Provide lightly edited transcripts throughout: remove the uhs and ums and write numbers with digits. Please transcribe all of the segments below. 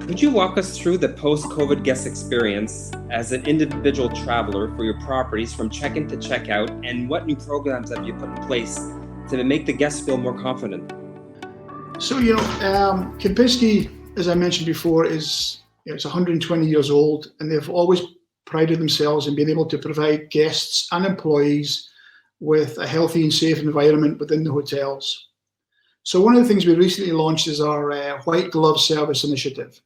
Could you walk us through the post-COVID guest experience as an individual traveler for your properties from check-in to check-out, and what new programs have you put in place to make the guests feel more confident? So, Kempinski, as I mentioned before, it's 120 years old, and they've always prided themselves in being able to provide guests and employees with a healthy and safe environment within the hotels. So one of the things we recently launched is our White Glove Service initiative.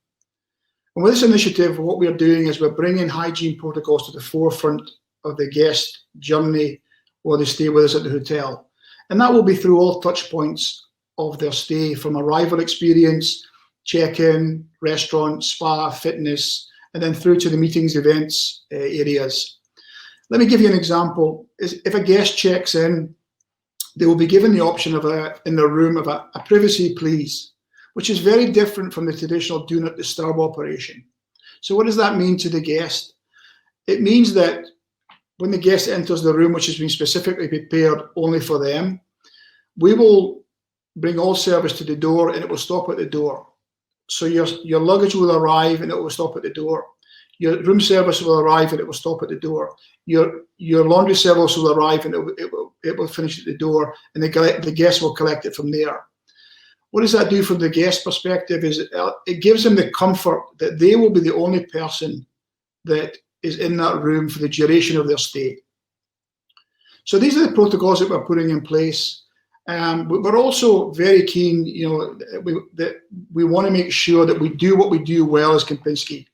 And with this initiative, what we're doing is we're bringing hygiene protocols to the forefront of the guest journey while they stay with us at the hotel. And that will be through all touch points of their stay, from arrival experience, check-in, restaurant, spa, fitness, and then through to the meetings, events areas. Let me give you an example. If a guest checks in, they will be given the option in their room of a privacy please, which is very different from the traditional do not disturb operation. So what does that mean to the guest? It means that when the guest enters the room, which has been specifically prepared only for them, we will bring all service to the door, and it will stop at the door. So your luggage will arrive and it will stop at the door. Your room service will arrive and it will stop at the door. Your laundry service will arrive and it will finish at the door, and the guest will collect it from there. What does that do from the guest perspective? Is it gives them the comfort that they will be the only person that is in that room for the duration of their stay. So these are the protocols that we're putting in place. But we're also very keen, that we want to make sure that we do what we do well as Kempinski.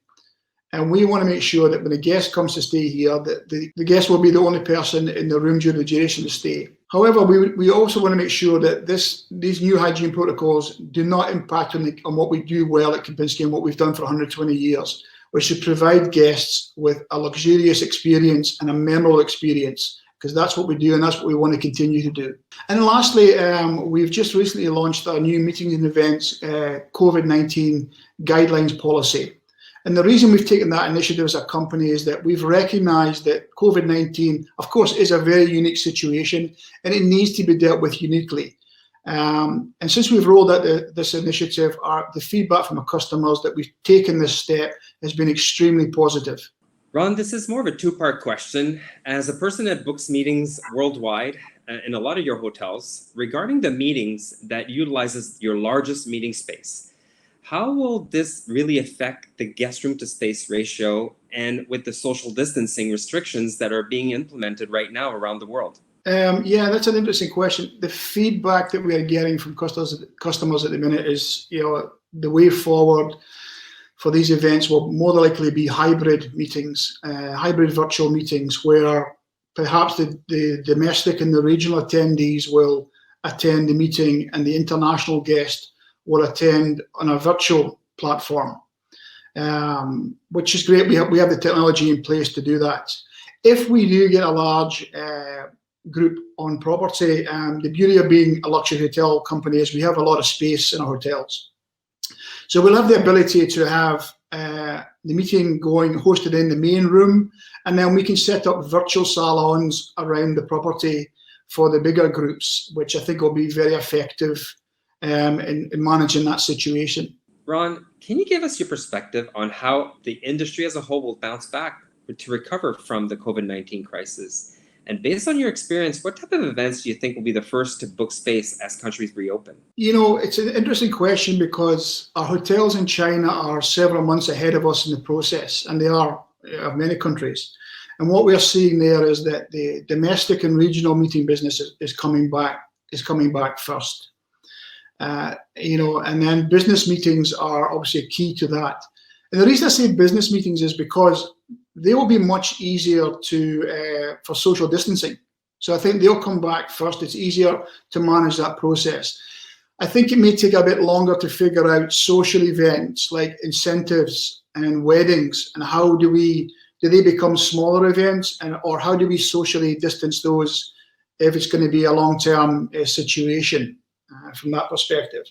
And we want to make sure that when the guest comes to stay here, that the guest will be the only person in the room during the duration of the stay. However, we also want to make sure that these new hygiene protocols do not impact on what we do well at Kempinski and what we've done for 120 years, which is provide guests with a luxurious experience and a memorable experience, because that's what we do and that's what we want to continue to do. And lastly, we've just recently launched our new meetings and events COVID-19 guidelines policy. And the reason we've taken that initiative as a company is that we've recognized that COVID-19, of course, is a very unique situation, and it needs to be dealt with uniquely. And since we've rolled out this initiative, the feedback from our customers that we've taken this step has been extremely positive. Ron, this is more of a two-part question. As a person that books meetings worldwide in a lot of your hotels, regarding the meetings that utilizes your largest meeting space, how will this really affect the guest room to space ratio, and with the social distancing restrictions that are being implemented right now around the world? Yeah, that's an interesting question. The feedback that we are getting from customers at the minute is, the way forward for these events will more likely be hybrid meetings, hybrid virtual meetings, where perhaps the domestic and the regional attendees will attend the meeting and the international guest will attend on a virtual platform, which is great. We have the technology in place to do that. If we do get a large group on property, the beauty of being a luxury hotel company is we have a lot of space in our hotels. So we'll have the ability to have the meeting hosted in the main room, and then we can set up virtual salons around the property for the bigger groups, which I think will be very effective in managing that situation. Ron, can you give us your perspective on how the industry as a whole will bounce back to recover from the COVID-19 crisis? And based on your experience, what type of events do you think will be the first to book space as countries reopen? It's an interesting question, because our hotels in China are several months ahead of us in the process, and they are of many countries. And what we are seeing there is that the domestic and regional meeting business is coming back first. And then business meetings are obviously a key to that. And the reason I say business meetings is because they will be much easier for social distancing. So I think they'll come back first. It's easier to manage that process. I think it may take a bit longer to figure out social events like incentives and weddings, and how do they become smaller events, or how do we socially distance those if it's going to be a long-term situation from that perspective.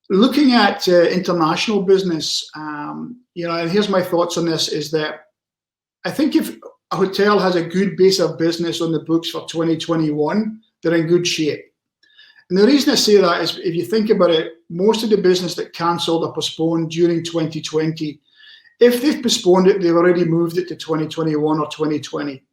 Looking at international business, and here's my thoughts on this, is that I think if a hotel has a good base of business on the books for 2021, they're in good shape. And the reason I say that is if you think about it, most of the business that cancelled or postponed during 2020, if they've postponed it, they've already moved it to 2021 or 2020.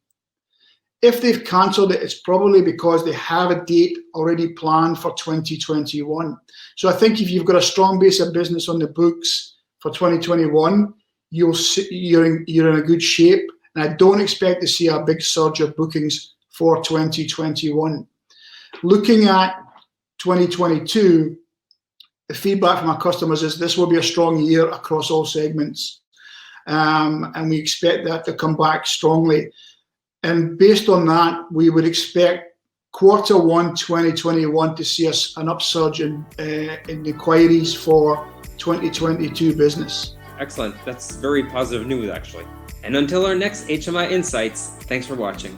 If they've cancelled it, it's probably because they have a date already planned for 2021. So I think if you've got a strong base of business on the books for 2021, you're in a good shape. And I don't expect to see a big surge of bookings for 2021. Looking at 2022, the feedback from our customers is this will be a strong year across all segments. And we expect that to come back strongly. And based on that, we would expect Q1 2021 to see an upsurge in inquiries for 2022 business. Excellent. That's very positive news, actually. And until our next HMI Insights, thanks for watching.